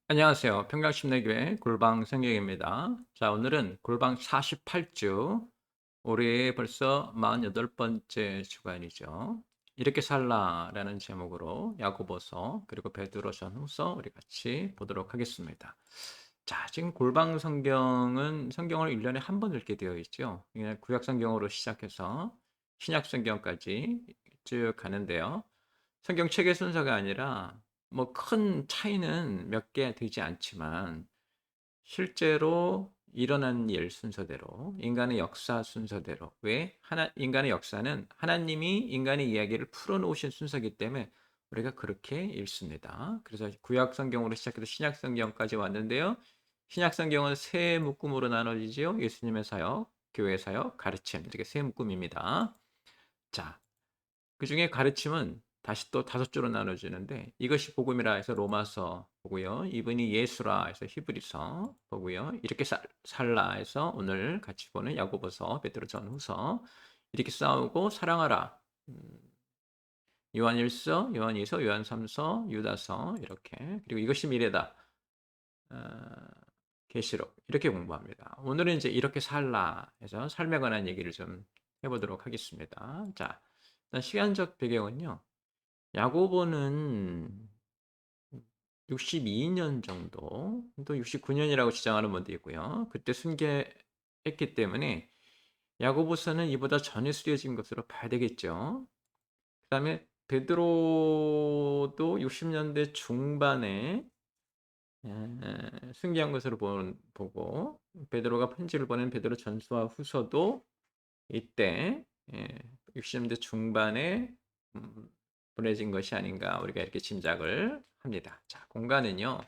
안녕하세요. 평강심내교회 골방 성경입니다. 자, 오늘은 골방 48주, 올해 벌써 48번째 주간이죠. 이렇게 살라라는 제목으로 야고보서 그리고 베드로 전후서 우리 같이 보도록 하겠습니다. 자, 지금 골방 성경은 성경을 1년에 한 번 읽게 되어 있죠. 그냥 구약 성경으로 시작해서 신약 성경까지 쭉 가는데요. 성경 책의 순서가 아니라 뭐 큰 차이는 몇 개 되지 않지만 실제로 일어난 일 순서대로 인간의 역사 순서대로 왜 인간의 역사는 하나님이 인간의 이야기를 풀어놓으신 순서이기 때문에 우리가 그렇게 읽습니다. 그래서 구약 성경으로 시작해서 신약 성경까지 왔는데요. 신약 성경은 세 묶음으로 나눠지죠. 예수님의 사역, 교회 사역, 가르침 이렇게 세 묶음입니다. 자, 그 중에 가르침은 다시 또 다섯 조로 나눠지는데 이것이 복음이라 해서 로마서 보고요. 이분이 예수라 해서 히브리서 보고요. 이렇게 살라 해서 오늘 같이 보는 야고보서, 베드로 전후서 이렇게 싸우고 사랑하라. 요한일서, 요한이서, 요한삼서, 유다서 이렇게 그리고 이것이 미래다. 어, 계시록 이렇게 공부합니다. 오늘은 이제 이렇게 살라 해서 삶에 관한 얘기를 좀 해보도록 하겠습니다. 자, 일단 시간적 배경은요. 야고보는 62년 정도, 또 69년이라고 주장하는 분도 있고요. 그때 순교했기 때문에 야고보서는 이보다 전에 쓰여진 것으로 봐야 되겠죠. 그다음에 베드로도 60년대 중반에 순교한 것으로 보고 베드로가 편지를 보낸 베드로 전서와 후서도 이때 60년대 중반에 음, 보내진 것이 아닌가 우리가 이렇게 짐작을 합니다. 자, 공간은요.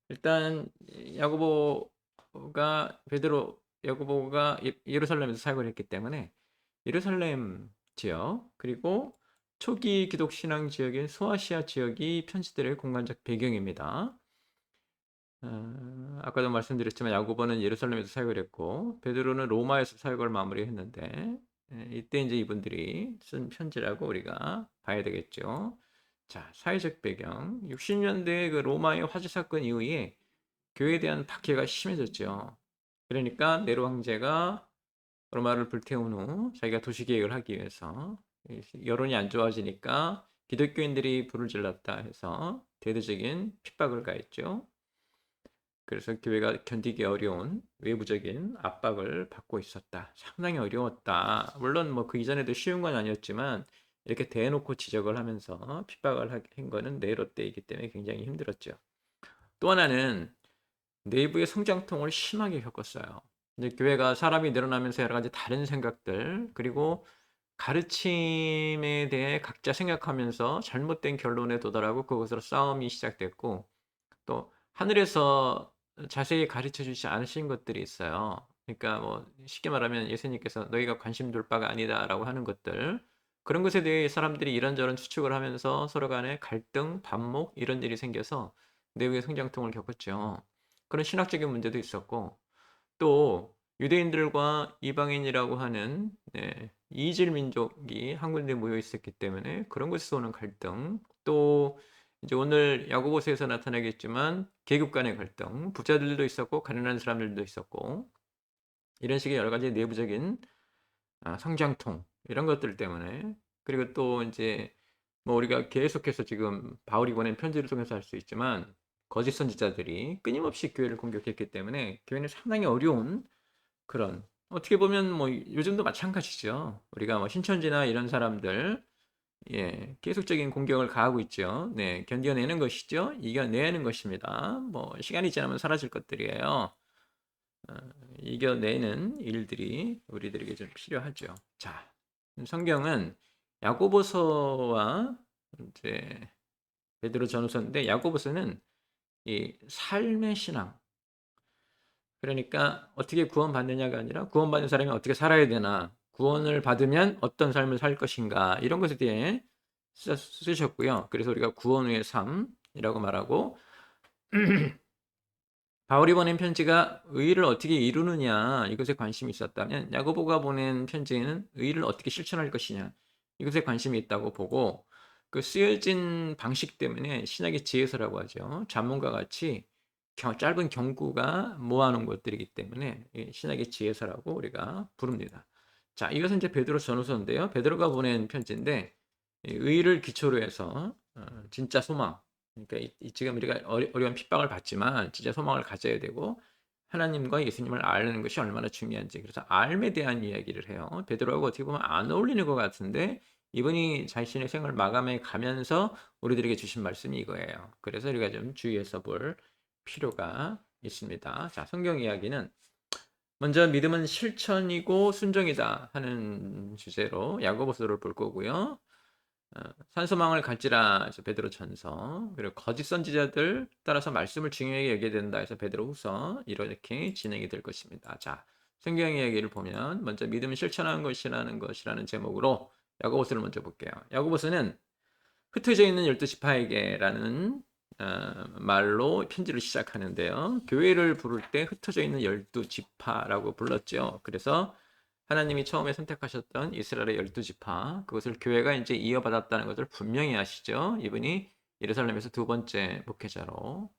일단 야고보가 예루살렘에서 사역을 했기 때문에 예루살렘 지역 그리고 초기 기독 신앙 지역인 소아시아 지역이 편지들의 공간적 배경입니다. 아까도 말씀드렸지만 야고보는 예루살렘에서 사역을 했고 베드로는 로마에서 사역을 마무리했는데 이때 이제 이분들이 쓴 편지라고 우리가 봐야 되겠죠. 자, 사회적 배경. 60년대 그 로마의 화재 사건 이후에 교회에 대한 박해가 심해졌죠. 그러니까 네로 황제가 로마를 불태운 후 자기가 도시 계획을 하기 위해서 여론이 안 좋아지니까 기독교인들이 불을 질렀다 해서 대대적인 핍박을 가했죠. 그래서 교회가 견디기 어려운 외부적인 압박을 받고 있었다. 상당히 어려웠다. 물론 뭐 그 이전에도 쉬운 건 아니었지만 이렇게 대놓고 지적을 하면서 핍박을 한 거는 네로 때이기 때문에 굉장히 힘들었죠. 또 하나는 내부의 성장통을 심하게 겪었어요. 근데 교회가 사람이 늘어나면서 여러 가지 다른 생각들 그리고 가르침에 대해 각자 생각하면서 잘못된 결론에 도달하고 그것으로 싸움이 시작됐고 또 하늘에서 자세히 가르쳐 주지 않으신 것들이 있어요. 그러니까 뭐 쉽게 말하면 예수님께서 너희가 관심 둘 바가 아니다라고 하는 것들 그런 것에 대해 사람들이 이런저런 추측을 하면서 서로 간에 갈등, 반목 이런 일이 생겨서 내부의 성장통을 겪었죠. 그런 신학적인 문제도 있었고 또 유대인들과 이방인이라고 하는 이질 민족이 한 군데 모여 있었기 때문에 그런 것에서 오는 갈등 또 이제 오늘 야고보서에서 나타나겠지만 계급 간의 갈등 부자들도 있었고 가난한 사람들도 있었고 이런 식의 여러 가지 내부적인 성장통 이런 것들 때문에 그리고 또 이제 뭐 우리가 계속해서 지금 바울이 보낸 편지를 통해서 알 수 있지만 거짓 선지자들이 끊임없이 교회를 공격했기 때문에 교회는 상당히 어려운 그런 어떻게 보면 뭐 요즘도 마찬가지죠. 우리가 뭐 신천지나 이런 사람들 계속적인 공격을 가하고 있죠. 네, 견뎌내는 것이죠. 이겨내는 것입니다. 뭐 시간이 지나면 사라질 것들이에요. 어, 이겨내는 일들이 우리들에게 좀 필요하죠. 자, 성경은 야고보서와 이제 베드로 전후서인데 야고보서는 이 삶의 신앙 그러니까 어떻게 구원받느냐가 아니라 구원받는 사람이 어떻게 살아야 되나, 구원을 받으면 어떤 삶을 살 것인가 이런 것에 대해 쓰셨고요. 그래서 우리가 구원 후의 삶이라고 말하고 바울이 보낸 편지가 의를 어떻게 이루느냐 이것에 관심이 있었다면 야고보가 보낸 편지는 의를 어떻게 실천할 것이냐 이것에 관심이 있다고 보고 그 쓰여진 방식 때문에 신학의 지혜서라고 하죠. 잠문과 같이 짧은 경구가 모아놓은 것들이기 때문에 신약의 지혜서라고 우리가 부릅니다. 자, 이것은 이제 베드로 전후서인데요. 베드로가 보낸 편지인데 의를 기초로 해서 진짜 소망. 그러니까 지금 우리가 어려운 핍박을 받지만 진짜 소망을 가져야 되고 하나님과 예수님을 아는 것이 얼마나 중요한지, 그래서 알에 대한 이야기를 해요. 베드로하고 어떻게 보면 안 어울리는 것 같은데 이분이 자신의 생을 마감해 가면서 우리들에게 주신 말씀이 이거예요. 그래서 우리가 좀 주의해서 볼 필요가 있습니다. 자, 성경 이야기는 먼저 믿음은 실천이고 순종이다 하는 주제로 야고보서를 볼 거고요. 산소망을 갈지라 해서 베드로 전서, 그리고 거짓 선지자들 따라서 말씀을 중요하게 여겨야 된다 해서 베드로 후서, 이렇게 진행이 될 것입니다. 자, 성경 이야기를 보면 먼저 믿음을 실천하는 것이라는 제목으로 야고보서를 먼저 볼게요. 야고보서는 흩어져 있는 12지파에게라는 말로 편지를 시작하는데요. 교회를 부를 때 흩어져 있는 12지파라고 불렀죠. 그래서 하나님이 처음에 선택하셨던 이스라엘의 12지파, 그것을 교회가 이제 이어받았다는 것을 분명히 아시죠. 이분이 예루살렘에서 두 번째 목회자로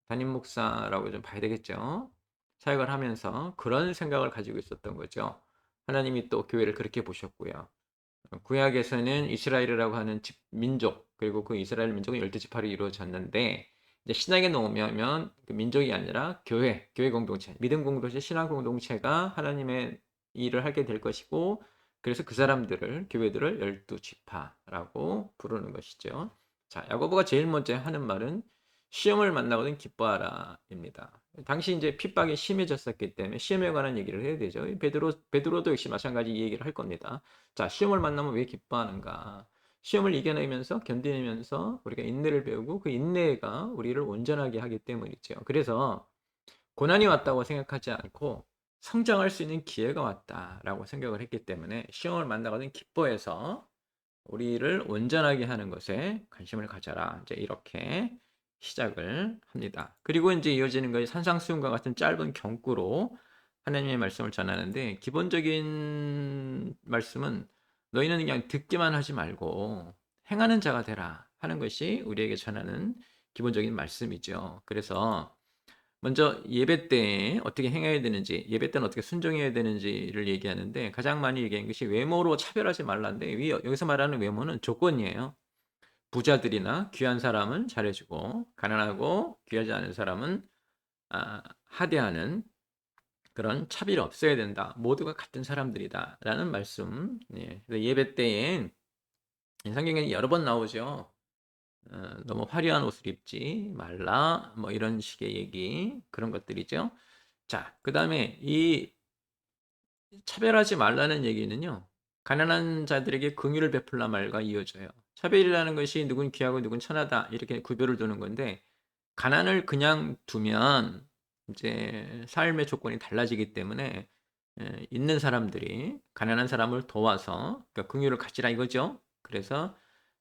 담임 목사라고 좀 봐야 되겠죠. 사역을 하면서 그런 생각을 가지고 있었던 거죠. 하나님이 또 교회를 그렇게 보셨고요. 구약에서는 이스라엘이라고 하는 민족, 그리고 그 이스라엘 민족은 12지파로 이루어졌는데 이제 신약에 놓으면 그 민족이 아니라 교회 공동체, 믿음 공동체, 신앙 공동체가 하나님의 일을 하게 될 것이고, 그래서 그 사람들을, 교회들을 12지파라고 부르는 것이죠. 자, 야고보가 제일 먼저 하는 말은 시험을 만나거든 기뻐하라입니다. 당시 이제 핍박이 심해졌었기 때문에 시험에 관한 얘기를 해야 되죠. 베드로도 역시 마찬가지 이 얘기를 할 겁니다. 자, 시험을 만나면 왜 기뻐하는가? 시험을 이겨내면서 견디면서 우리가 인내를 배우고 그 인내가 우리를 온전하게 하기 때문이죠. 그래서 고난이 왔다고 생각하지 않고 성장할 수 있는 기회가 왔다라고 생각을 했기 때문에 시험을 만나거든 기뻐해서 우리를 온전하게 하는 것에 관심을 가져라. 이제 이렇게 시작을 합니다. 그리고 이제 이어지는 것이 산상수훈과 같은 짧은 경구로 하나님의 말씀을 전하는데, 기본적인 말씀은 너희는 그냥 듣기만 하지 말고 행하는 자가 되라 하는 것이 우리에게 전하는 기본적인 말씀이죠. 그래서 먼저 예배 때 어떻게 행해야 되는지, 예배 때는 어떻게 순종해야 되는지를 얘기하는데, 가장 많이 얘기하는 것이 외모로 차별하지 말라인데, 여기서 말하는 외모는 조건이에요. 부자들이나 귀한 사람은 잘해주고 가난하고 귀하지 않은 사람은 하대하는 그런 차별이 없어야 된다. 모두가 같은 사람들이다 라는 말씀. 예배 때에 성경에 여러 번 나오죠. 너무 화려한 옷을 입지 말라, 뭐 이런 식의 얘기, 그런 것들이죠. 자, 그 다음에 이 차별하지 말라는 얘기는요, 가난한 자들에게 긍휼을 베풀라 말과 이어져요. 차별이라는 것이 누군 귀하고 누군 천하다 이렇게 구별을 두는 건데, 가난을 그냥 두면 이제 삶의 조건이 달라지기 때문에 있는 사람들이 가난한 사람을 도와서, 그러니까 긍휼을 가지라 이거죠. 그래서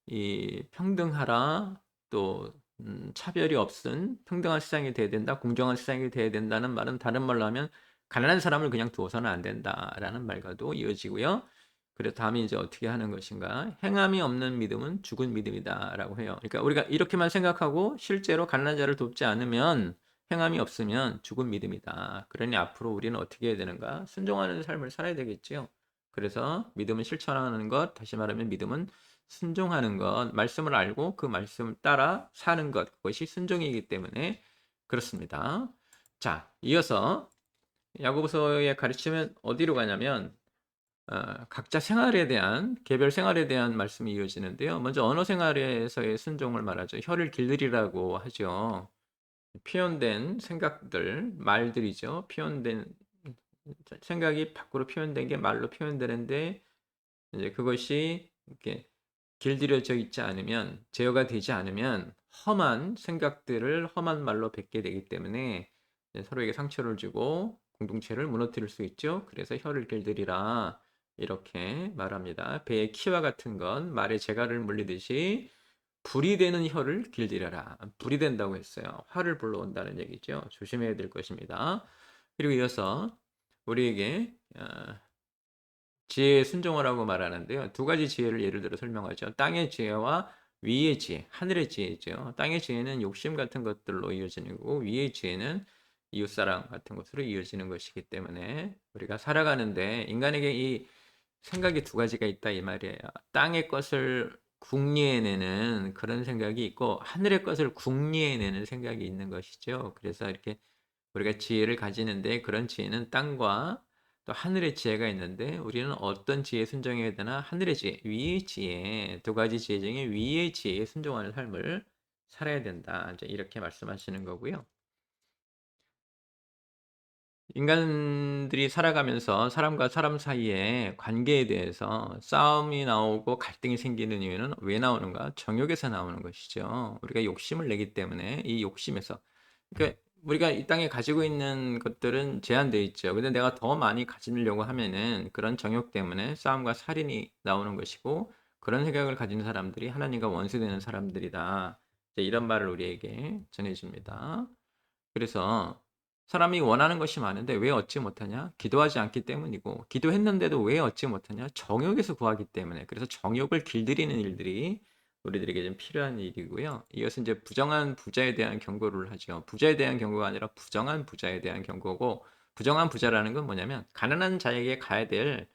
이 평등하라, 또 차별이 없은 평등한 세상이 돼야 된다, 공정한 세상이 돼야 된다는 말은 다른 말로 하면 가난한 사람을 그냥 두어서는 안 된다라는 말과도 이어지고요. 그래서 다음에 이제 어떻게 하는 것인가? 행함이 없는 믿음은 죽은 믿음이다라고 해요. 그러니까 우리가 이렇게만 생각하고 실제로 가난한 자를 돕지 않으면, 행함이 없으면 죽은 믿음이다. 그러니 앞으로 우리는 어떻게 해야 되는가? 순종하는 삶을 살아야 되겠지요. 그래서 믿음은 실천하는 것, 다시 말하면 믿음은 순종하는 것, 말씀을 알고 그 말씀을 따라 사는 것, 그것이 순종이기 때문에 그렇습니다. 자, 이어서 야고보서의 가르침은 어디로 가냐면 각자 생활에 대한, 개별 생활에 대한 말씀이 이어지는데요. 먼저 언어 생활에서의 순종을 말하죠. 혀를 길들이라고 하죠. 표현된 생각들, 말들이죠. 표현된 생각이 밖으로 표현된 게 말로 표현되는데, 이제 그것이 이렇게 길들여져 있지 않으면, 제어가 되지 않으면 험한 생각들을 험한 말로 뱉게 되기 때문에 서로에게 상처를 주고 공동체를 무너뜨릴 수 있죠. 그래서 혀를 길들이라 이렇게 말합니다. 배의 키와 같은 건 말에 재갈을 물리듯이 불이 되는 혀를 길들여라. 불이 된다고 했어요. 화를 불러온다는 얘기죠. 조심해야 될 것입니다. 그리고 이어서 우리에게 지혜에 순종하라고 말하는데요. 두 가지 지혜를 예를 들어 설명하죠. 땅의 지혜와 위의 지혜, 하늘의 지혜죠. 땅의 지혜는 욕심 같은 것들로 이어지는 거고 위의 지혜는 이웃사랑 같은 것으로 이어지는 것이기 때문에 우리가 살아가는데 인간에게 이 생각이 두 가지가 있다 이 말이에요. 땅의 것을 궁리해내는 그런 생각이 있고 하늘의 것을 궁리해내는 생각이 있는 것이죠. 그래서 이렇게 우리가 지혜를 가지는데 그런 지혜는 땅과 또 하늘의 지혜가 있는데 우리는 어떤 지혜에 순종해야 되나? 하늘의 지혜, 위의 지혜, 두 가지 지혜 중에 위의 지혜에 순종하는 삶을 살아야 된다. 이제 이렇게 말씀하시는 거고요. 인간들이 살아가면서 사람과 사람 사이의 관계에 대해서 싸움이 나오고 갈등이 생기는 이유는 왜 나오는가? 정욕에서 나오는 것이죠. 우리가 욕심을 내기 때문에 이 욕심에서 그러니까 우리가 이 땅에 가지고 있는 것들은 제한되어 있죠. 근데 내가 더 많이 가지려고 하면은 그런 정욕 때문에 싸움과 살인이 나오는 것이고 그런 생각을 가진 사람들이 하나님과 원수되는 사람들이다. 이제 이런 말을 우리에게 전해줍니다. 그래서 사람이 원하는 것이 많은데 왜 얻지 못하냐? 기도하지 않기 때문이고 기도했는데도 왜 얻지 못하냐? 정욕에서 구하기 때문에. 그래서 정욕을 길들이는 일들이 우리들에게 좀 필요한 일이고요. 이것은 이제 부정한 부자에 대한 경고를 하죠. 부자에 대한 경고가 아니라 부정한 부자에 대한 경고고 부정한 부자라는 건 뭐냐면 가난한 자에게 가야 될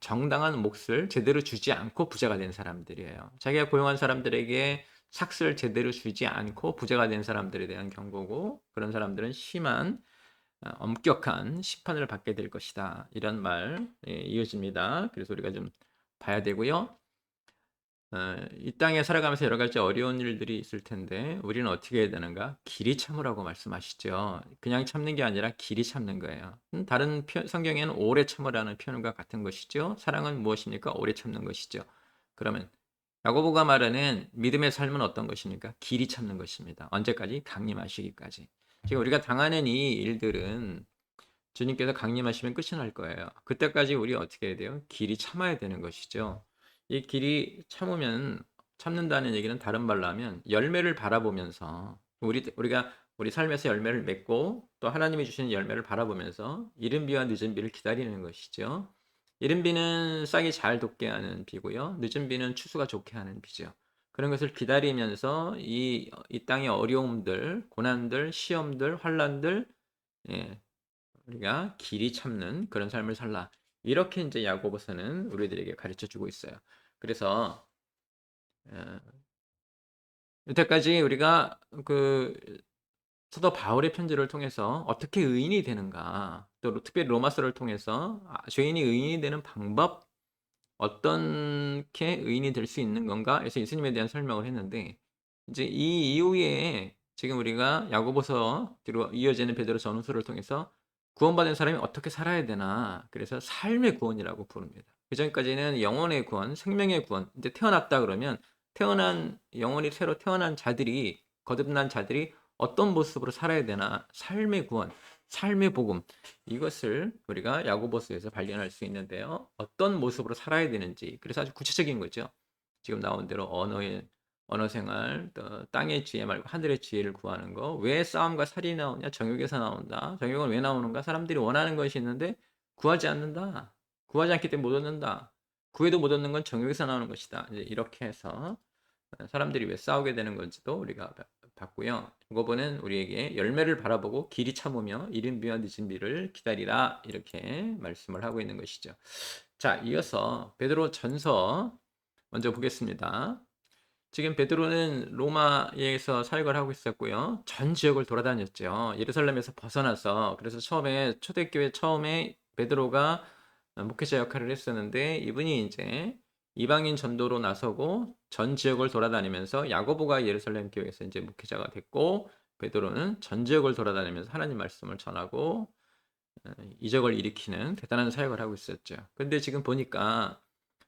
정당한 몫을 제대로 주지 않고 부자가 된 사람들이에요. 자기가 고용한 사람들에게 삭스를 제대로 주지 않고 부자가 된 사람들에 대한 경고고 그런 사람들은 심한 엄격한 심판을 받게 될 것이다. 이런 말 이어집니다. 그래서 우리가 좀 봐야 되고요. 이 땅에 살아가면서 여러 가지 어려운 일들이 있을 텐데 우리는 어떻게 해야 되는가? 길이 참으라고 말씀하시죠. 그냥 참는 게 아니라 길이 참는 거예요. 다른 성경에는 오래 참으라는 표현과 같은 것이죠. 사랑은 무엇입니까? 오래 참는 것이죠. 그러면 야고보가 말하는 믿음의 삶은 어떤 것입니까? 길이 참는 것입니다. 언제까지? 강림하시기까지. 지금 우리가 당하는 이 일들은 주님께서 강림하시면 끝이 날 거예요. 그때까지 우리 어떻게 해야 돼요? 길이 참아야 되는 것이죠. 이 길이 참으면 참는다는 얘기는 다른 말로 하면 열매를 바라보면서 우리가 우리 삶에서 열매를 맺고 또 하나님이 주시는 열매를 바라보면서 이른 비와 늦은 비를 기다리는 것이죠. 이른 비는 싹이 잘 돋게 하는 비고요. 늦은 비는 추수가 좋게 하는 비죠. 그런 것을 기다리면서 이 땅의 어려움들, 고난들, 시험들, 환란들 예, 우리가 길이 참는 그런 삶을 살라. 이렇게 이제 야고보서는 우리들에게 가르쳐 주고 있어요. 그래서 어, 여태까지 우리가 그 사도 바울의 편지를 통해서 어떻게 의인이 되는가, 또 특별히 로마서를 통해서 죄인이 의인이 되는 방법, 어떻게 의인이 될 수 있는 건가 해서 예수님에 대한 설명을 했는데 이제 이 이후에 지금 우리가 야고보서 뒤로 이어지는 베드로 전후서를 통해서 구원받은 사람이 어떻게 살아야 되나 그래서 삶의 구원이라고 부릅니다. 그전까지는 영혼의 구원, 생명의 구원. 이제 태어났다 그러면 태어난 영혼이 새로 태어난 자들이 거듭난 자들이 어떤 모습으로 살아야 되나 삶의 구원, 삶의 복음 이것을 우리가 야고보서에서 발견할 수 있는데요. 어떤 모습으로 살아야 되는지 그래서 아주 구체적인 거죠. 지금 나온 대로 언어 생활, 또 땅의 지혜 말고 하늘의 지혜를 구하는 거. 왜 싸움과 살인이 나오냐? 정욕에서 나온다. 정욕은 왜 나오는가? 사람들이 원하는 것이 있는데 구하지 않는다. 구하지 않기 때문에 못 얻는다. 구해도 못 얻는 건 정욕에서 나오는 것이다. 이제 이렇게 해서 사람들이 왜 싸우게 되는 건지도 우리가 봤고요. 요거는 우리에게 열매를 바라보고 길이 참으며 이른 비와 늦은 비를 기다리라 이렇게 말씀을 하고 있는 것이죠. 자, 이어서 베드로 전서 먼저 보겠습니다. 지금 베드로는 로마에서 사역을 하고 있었고요. 전 지역을 돌아다녔죠. 예루살렘에서 벗어나서 그래서 처음에 초대교회 처음에 베드로가 목회자 역할을 했었는데 이분이 이제 이방인 전도로 나서고 전 지역을 돌아다니면서 야고보가 예루살렘 교회에서 이제 목회자가 됐고 베드로는 전 지역을 돌아다니면서 하나님 말씀을 전하고 이적을 일으키는 대단한 사역을 하고 있었죠. 근데 지금 보니까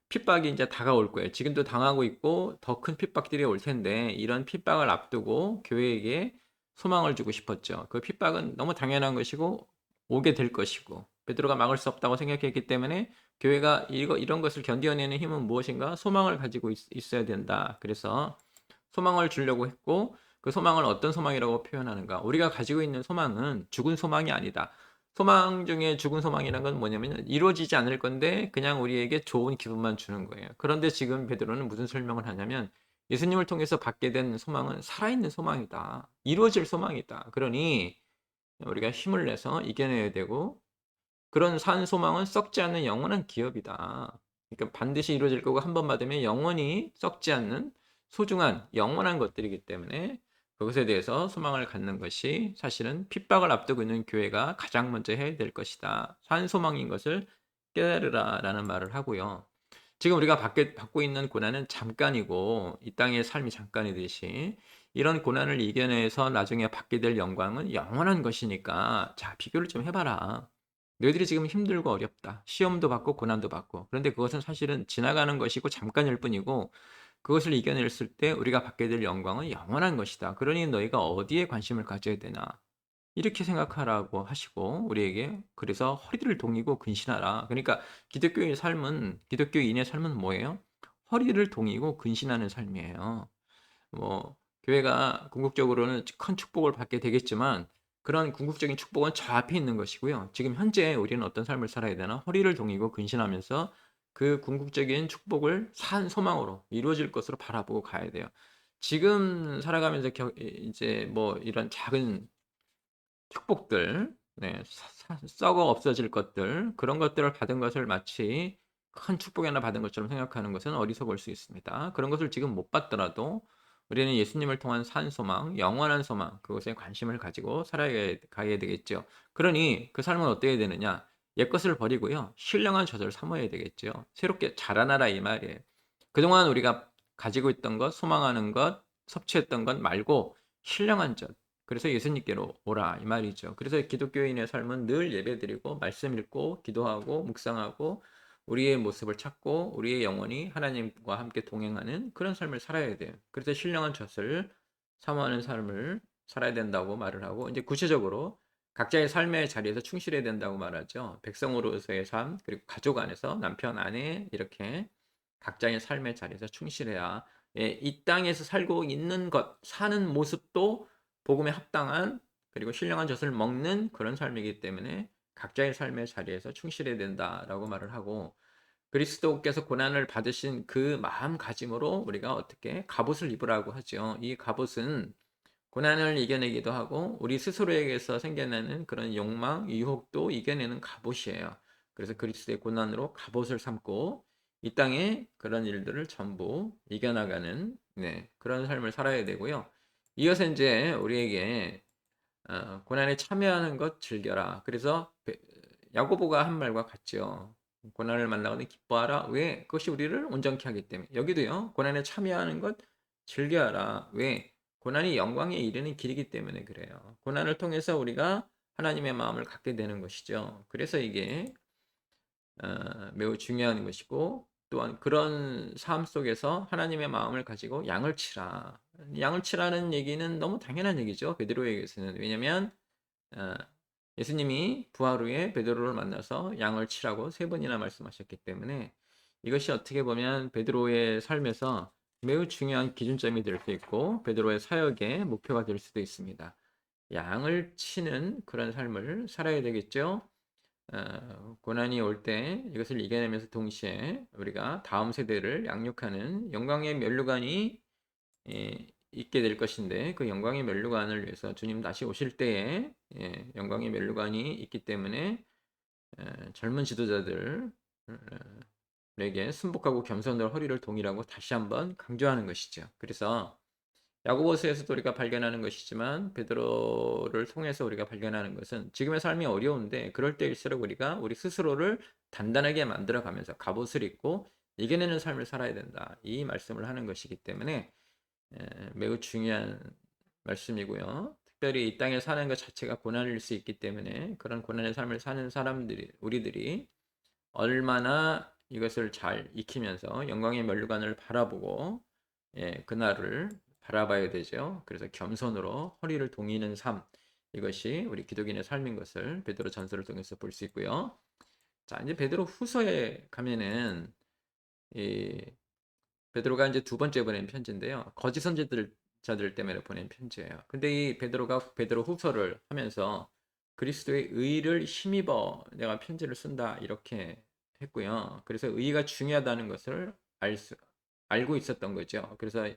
핍박이 이제 다가올 거예요. 지금도 당하고 있고 더 큰 핍박들이 올 텐데 이런 핍박을 앞두고 교회에게 소망을 주고 싶었죠. 그 핍박은 너무 당연한 것이고 오게 될 것이고 베드로가 막을 수 없다고 생각했기 때문에 교회가 이런 것을 견뎌내는 힘은 무엇인가? 소망을 가지고 있어야 된다. 그래서 소망을 주려고 했고 그 소망을 어떤 소망이라고 표현하는가? 우리가 가지고 있는 소망은 죽은 소망이 아니다. 소망 중에 죽은 소망이라는 건 뭐냐면 이루어지지 않을 건데 그냥 우리에게 좋은 기분만 주는 거예요. 그런데 지금 베드로는 무슨 설명을 하냐면 예수님을 통해서 받게 된 소망은 살아있는 소망이다. 이루어질 소망이다. 그러니 우리가 힘을 내서 이겨내야 되고 그런 산 소망은 썩지 않는 영원한 기업이다. 그러니까 반드시 이루어질 거고 한 번 받으면 영원히 썩지 않는 소중한 영원한 것들이기 때문에 그것에 대해서 소망을 갖는 것이 사실은 핍박을 앞두고 있는 교회가 가장 먼저 해야 될 것이다. 산 소망인 것을 깨달으라라는 말을 하고요. 지금 우리가 받고 있는 고난은 잠깐이고 이 땅의 삶이 잠깐이듯이 이런 고난을 이겨내서 나중에 받게 될 영광은 영원한 것이니까 자 비교를 좀 해봐라. 너희들이 지금 힘들고 어렵다. 시험도 받고 고난도 받고. 그런데 그것은 사실은 지나가는 것이고 잠깐일 뿐이고 그것을 이겨냈을 때 우리가 받게 될 영광은 영원한 것이다. 그러니 너희가 어디에 관심을 가져야 되나? 이렇게 생각하라고 하시고 우리에게 그래서 허리를 동이고 근신하라. 그러니까 기독교인의 삶은 뭐예요? 허리를 동이고 근신하는 삶이에요. 뭐 교회가 궁극적으로는 큰 축복을 받게 되겠지만 그런 궁극적인 축복은 저 앞에 있는 것이고요. 지금 현재 우리는 어떤 삶을 살아야 되나? 허리를 동이고 근신하면서 그 궁극적인 축복을 산 소망으로 이루어질 것으로 바라보고 가야 돼요. 지금 살아가면서 이제 뭐 이런 작은 축복들, 네, 썩어 없어질 것들, 그런 것들을 받은 것을 마치 큰 축복 하나 받은 것처럼 생각하는 것은 어리석을 수 있습니다. 그런 것을 지금 못 받더라도 우리는 예수님을 통한 산 소망, 영원한 소망, 그것에 관심을 가지고 살아가야 되겠죠. 그러니 그 삶은 어때야 되느냐? 옛것을 버리고요. 신령한 젖을 삼아야 되겠죠. 새롭게 자라나라 이 말이에요. 그동안 우리가 가지고 있던 것, 소망하는 것, 섭취했던 것 말고 신령한 젖, 그래서 예수님께로 오라 이 말이죠. 그래서 기독교인의 삶은 늘 예배드리고 말씀 읽고 기도하고 묵상하고 우리의 모습을 찾고 우리의 영혼이 하나님과 함께 동행하는 그런 삶을 살아야 돼요. 그래서 신령한 젖을 사모하는 삶을 살아야 된다고 말을 하고 이제 구체적으로 각자의 삶의 자리에서 충실해야 된다고 말하죠. 백성으로서의 삶 그리고 가족 안에서 남편 아내 이렇게 각자의 삶의 자리에서 충실해야 이 땅에서 살고 있는 것 사는 모습도 복음에 합당한 그리고 신령한 젖을 먹는 그런 삶이기 때문에 각자의 삶의 자리에서 충실해야 된다라고 말을 하고 그리스도께서 고난을 받으신 그 마음가짐으로 우리가 어떻게 갑옷을 입으라고 하죠. 이 갑옷은 고난을 이겨내기도 하고 우리 스스로에게서 생겨나는 그런 욕망, 유혹도 이겨내는 갑옷이에요. 그래서 그리스도의 고난으로 갑옷을 삼고 이 땅에 그런 일들을 전부 이겨나가는 그런 삶을 살아야 되고요. 이어서 이제 우리에게 고난에 참여하는 것 즐겨라. 그래서 야고보가 한 말과 같죠. 고난을 만나거든 기뻐하라. 왜? 그것이 우리를 온전케 하기 때문에. 여기도요. 고난에 참여하는 것 즐겨하라. 왜? 고난이 영광에 이르는 길이기 때문에 그래요. 고난을 통해서 우리가 하나님의 마음을 갖게 되는 것이죠. 그래서 이게 매우 중요한 것이고 또한 그런 삶 속에서 하나님의 마음을 가지고 양을 치라. 양을 치라는 얘기는 너무 당연한 얘기죠. 베드로에게서는. 왜냐하면 어, 예수님이 부활 후에 베드로를 만나서 양을 치라고 세 번이나 말씀하셨기 때문에 이것이 어떻게 보면 베드로의 삶에서 매우 중요한 기준점이 될 수 있고 베드로의 사역의 목표가 될 수도 있습니다. 양을 치는 그런 삶을 살아야 되겠죠. 고난이 올 때 이것을 이겨내면서 동시에 우리가 다음 세대를 양육하는 영광의 면류관이 있게 될 것인데 그 영광의 면류관을 위해서 주님 다시 오실 때에 영광의 면류관이 있기 때문에 젊은 지도자들에게 순복하고 겸손으로 허리를 동이라고 다시 한번 강조하는 것이죠. 그래서 야고보서에서도 우리가 발견하는 것이지만 베드로를 통해서 우리가 발견하는 것은 지금의 삶이 어려운데 그럴 때일수록 우리가 우리 스스로를 단단하게 만들어가면서 갑옷을 입고 이겨내는 삶을 살아야 된다. 이 말씀을 하는 것이기 때문에 매우 중요한 말씀이고요. 특별히 이 땅에 사는 것 자체가 고난일 수 있기 때문에 그런 고난의 삶을 사는 사람들이 우리들이 얼마나 이것을 잘 익히면서 영광의 면류관을 바라보고 그날을 바라봐야 되죠. 그래서 겸손으로 허리를 동이는 삶 이것이 우리 기독인의 삶인 것을 베드로 전서를 통해서 볼 수 있고요. 자 이제 베드로 후서에 가면은 이 베드로가 이제 두 번째 보낸 편지인데요. 거짓 선지자들 때문에 보낸 편지예요. 근데 이 베드로가 베드로 후서를 하면서 그리스도의 의를 힘입어 내가 편지를 쓴다 이렇게 했고요. 그래서 의가 중요하다는 것을 알고 있었던 거죠. 그래서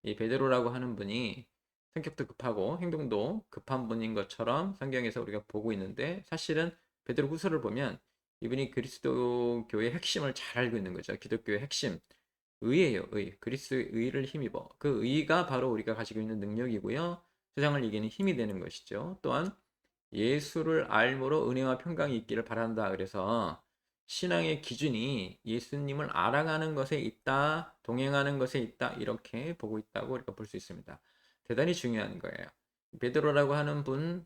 이 베드로라고 하는 분이 성격도 급하고 행동도 급한 분인 것처럼 성경에서 우리가 보고 있는데, 사실은 베드로 후서를 보면 이분이 그리스도 교의 핵심을 잘 알고 있는 거죠. 기독교의 핵심. 의예요, 의. 그리스도의 의를 힘입어. 그 의가 바로 우리가 가지고 있는 능력이고요. 세상을 이기는 힘이 되는 것이죠. 또한 예수를 알므로 은혜와 평강이 있기를 바란다. 그래서 신앙의 기준이 예수님을 알아가는 것에 있다, 동행하는 것에 있다, 이렇게 보고 있다고 우리가 볼 수 있습니다. 대단히 중요한 거예요. 베드로라고 하는 분은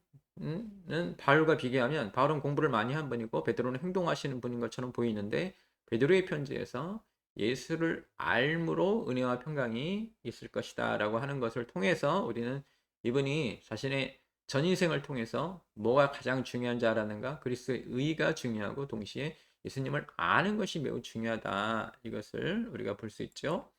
바울과 비교하면, 바울은 공부를 많이 한 분이고 베드로는 행동하시는 분인 것처럼 보이는데, 베드로의 편지에서 예수를 알므로 은혜와 평강이 있을 것이다 라고 하는 것을 통해서 우리는 이분이 자신의 전 인생을 통해서 뭐가 가장 중요한지 알았는가? 그리스도의 의가 중요하고 동시에 예수님을 아는 것이 매우 중요하다. 이것을 우리가 볼 수 있죠.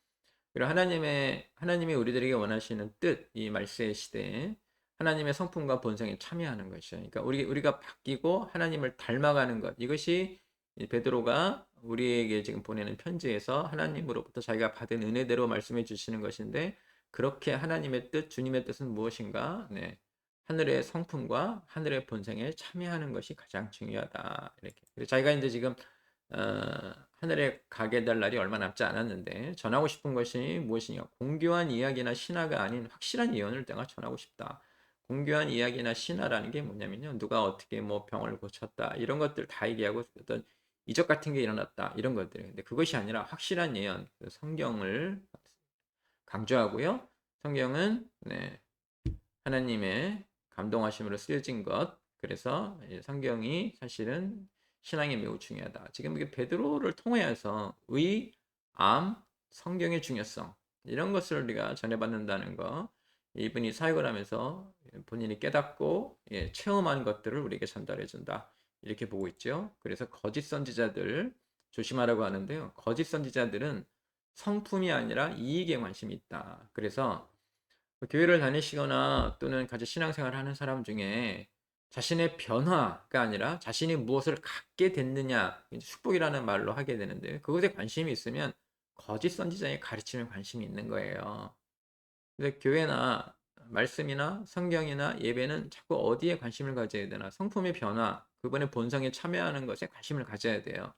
그리고 하나님이 우리들에게 원하시는 뜻, 이 말세의 시대에 하나님의 성품과 본성에 참여하는 것이죠. 그러니까 우리가 바뀌고 하나님을 닮아가는 것. 이것이 베드로가 우리에게 지금 보내는 편지에서 하나님으로부터 자기가 받은 은혜대로 말씀해 주시는 것인데, 그렇게 하나님의 뜻, 주님의 뜻은 무엇인가? 네. 하늘의 성품과 하늘의 본성에 참여하는 것이 가장 중요하다. 이렇게. 그래서 자기가 이제 지금 하늘에 가게 될 날이 얼마 남지 않았는데, 전하고 싶은 것이 무엇이냐? 공교한 이야기나 신화가 아닌 확실한 예언을 내가 전하고 싶다. 공교한 이야기나 신화라는 게 뭐냐면요, 누가 어떻게 뭐 병을 고쳤다, 이런 것들 다 얘기하고 어떤 이적 같은 게 일어났다, 이런 것들. 근데 그것이 아니라 확실한 예언, 성경을 강조하고요. 성경은 하나님의 감동하심으로 쓰여진 것. 그래서 성경이 사실은 신앙에 매우 중요하다. 지금 이게 베드로를 통해서 의, 암, 성경의 중요성, 이런 것을 우리가 전해받는다는 거, 이분이 사역을 하면서 본인이 깨닫고 체험한 것들을 우리에게 전달해 준다. 이렇게 보고 있죠. 그래서 거짓 선지자들 조심하라고 하는데요. 거짓 선지자들은 성품이 아니라 이익에 관심이 있다. 그래서 교회를 다니시거나 또는 같이 신앙생활을 하는 사람 중에 자신의 변화가 아니라 자신이 무엇을 갖게 됐느냐, 축복이라는 말로 하게 되는데, 그것에 관심이 있으면 거짓 선지자의 가르침에 관심이 있는 거예요. 근데 교회나 말씀이나 성경이나 예배는 자꾸 어디에 관심을 가져야 되나? 성품의 변화, 그분의 본성에 참여하는 것에 관심을 가져야 돼요.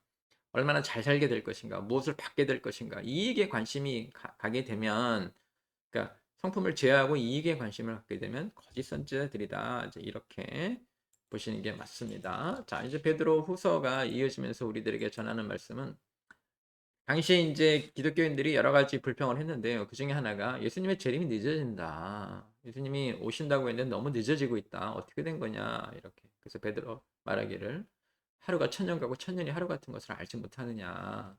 얼마나 잘 살게 될 것인가, 무엇을 받게 될 것인가, 이익에 관심이 가게 되면, 그러니까 성품을 제어하고 이익에 관심을 갖게 되면 거짓 선지자들이다. 이제 이렇게 보시는 게 맞습니다. 자, 이제 베드로 후서가 이어지면서 우리들에게 전하는 말씀은, 당시에 이제 기독교인들이 여러 가지 불평을 했는데요. 그 중에 하나가 예수님의 재림이 늦어진다. 예수님이 오신다고 했는데 너무 늦어지고 있다. 어떻게 된 거냐, 이렇게. 그래서 베드로 말하기를, 하루가 천년 가고 천년이 하루 같은 것을 알지 못하느냐.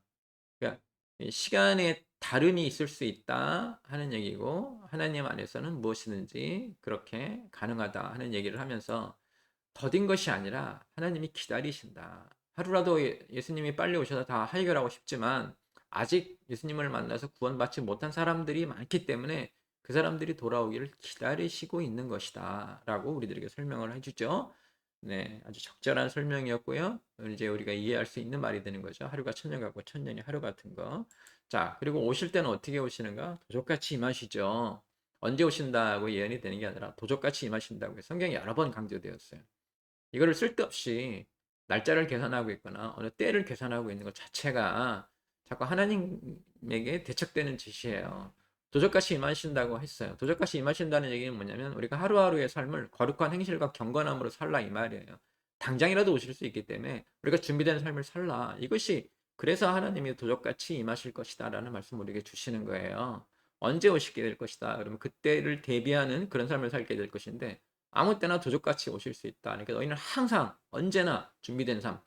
그러니까 시간의 다름이 있을 수 있다 하는 얘기고, 하나님 안에서는 무엇이든지 그렇게 가능하다 하는 얘기를 하면서, 더딘 것이 아니라 하나님이 기다리신다. 하루라도 예수님이 빨리 오셔서 다 해결하고 싶지만, 아직 예수님을 만나서 구원받지 못한 사람들이 많기 때문에 그 사람들이 돌아오기를 기다리시고 있는 것이다 라고 우리들에게 설명을 해주죠. 네, 아주 적절한 설명이었고요. 이제 우리가 이해할 수 있는 말이 되는 거죠. 하루가 천년 같고 천년이 하루 같은 거. 자, 그리고 오실 때는 어떻게 오시는가? 도적같이 임하시죠. 언제 오신다고 예언이 되는 게 아니라 도적같이 임하신다고 성경에 여러 번 강조되었어요. 이거를 쓸데없이 날짜를 계산하고 있거나 어느 때를 계산하고 있는 것 자체가 자꾸 하나님에게 대척되는 짓이에요. 도적같이 임하신다고 했어요. 도적같이 임하신다는 얘기는 뭐냐면, 우리가 하루하루의 삶을 거룩한 행실과 경건함으로 살라, 이 말이에요. 당장이라도 오실 수 있기 때문에 우리가 준비된 삶을 살라. 이것이, 그래서 하나님이 도적같이 임하실 것이다 라는 말씀을 우리에게 주시는 거예요. 언제 오시게 될 것이다. 그러면 그때를 대비하는 그런 삶을 살게 될 것인데, 아무 때나 도적같이 오실 수 있다. 그러니까 너희는 항상 언제나 준비된 삶,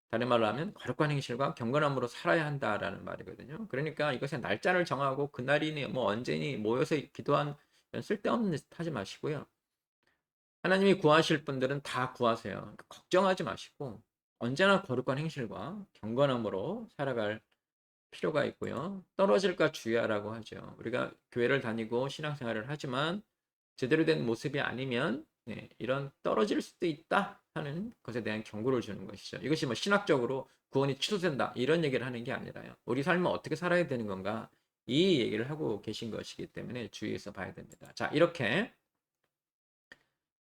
다른 말로 하면 거룩한 행실과 경건함으로 살아야 한다라는 말이거든요. 그러니까 이것에 날짜를 정하고 그날이니 뭐 언제니 모여서 기도한 쓸데없는 짓 하지 마시고요. 하나님이 구하실 분들은 다 구하세요. 걱정하지 마시고 언제나 거룩한 행실과 경건함으로 살아갈 필요가 있고요. 떨어질까 주의하라고 하죠. 우리가 교회를 다니고 신앙생활을 하지만 제대로 된 모습이 아니면 이런 떨어질 수도 있다 하는 것에 대한 경고를 주는 것이죠. 이것이 뭐 신학적으로 구원이 취소된다 이런 얘기를 하는 게 아니라요. 우리 삶을 어떻게 살아야 되는 건가? 이 얘기를 하고 계신 것이기 때문에 주의해서 봐야 됩니다. 자, 이렇게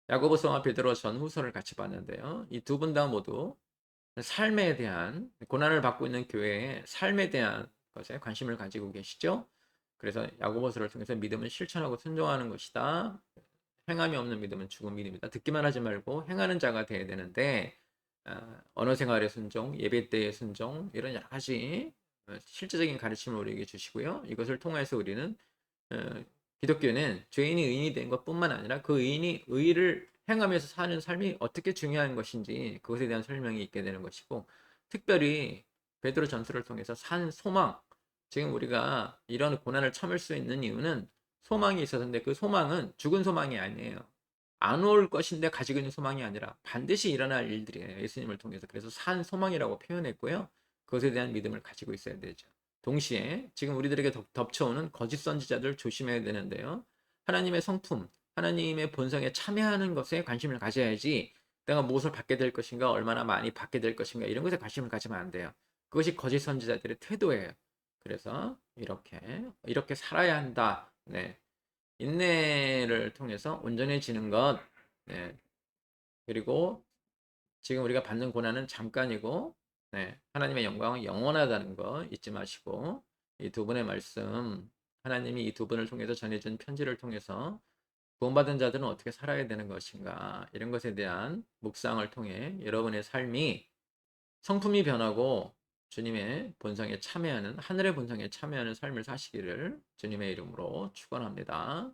야고보서와 베드로 전후서를 같이 봤는데요. 이 두 분 다 모두 삶에 대한 고난을 받고 있는 교회의 삶에 대한 것에 관심을 가지고 계시죠. 그래서 야고보서를 통해서 믿음은 실천하고 순종하는 것이다. 행함이 없는 믿음은 죽은 믿음이다. 듣기만 하지 말고 행하는 자가 되어야 되는데 언어 생활의 순종, 예배 때의 순종 이런 여러 가지 실제적인 가르침을 우리에게 주시고요. 이것을 통해서 우리는 기독교는 죄인이 의인이 된 것뿐만 아니라 그 의인이 의를 행하면서 사는 삶이 어떻게 중요한 것인지 그것에 대한 설명이 있게 되는 것이고 특별히 베드로 전서를 통해서 산 소망 지금 우리가 이런 고난을 참을 수 있는 이유는 소망이 있어서인데 그 소망은 죽은 소망이 아니에요. 안 올 것인데 가지고 있는 소망이 아니라 반드시 일어날 일들이에요. 예수님을 통해서. 그래서 산 소망이라고 표현했고요. 그것에 대한 믿음을 가지고 있어야 되죠. 동시에 지금 우리들에게 덮쳐오는 거짓 선지자들 조심해야 되는데요. 하나님의 성품, 하나님의 본성에 참여하는 것에 관심을 가져야지 내가 무엇을 받게 될 것인가, 얼마나 많이 받게 될 것인가 이런 것에 관심을 가지면 안 돼요. 그것이 거짓 선지자들의 태도예요. 그래서 이렇게 살아야 한다. 네. 인내를 통해서 온전해지는 것. 네. 그리고 지금 우리가 받는 고난은 잠깐이고 네. 하나님의 영광은 영원하다는 거 잊지 마시고 이 두 분의 말씀 하나님이 이 두 분을 통해서 전해준 편지를 통해서 구원받은 자들은 어떻게 살아야 되는 것인가 이런 것에 대한 묵상을 통해 여러분의 삶이 성품이 변하고 주님의 본성에 참여하는 하늘의 본성에 참여하는 삶을 사시기를 주님의 이름으로 축원합니다.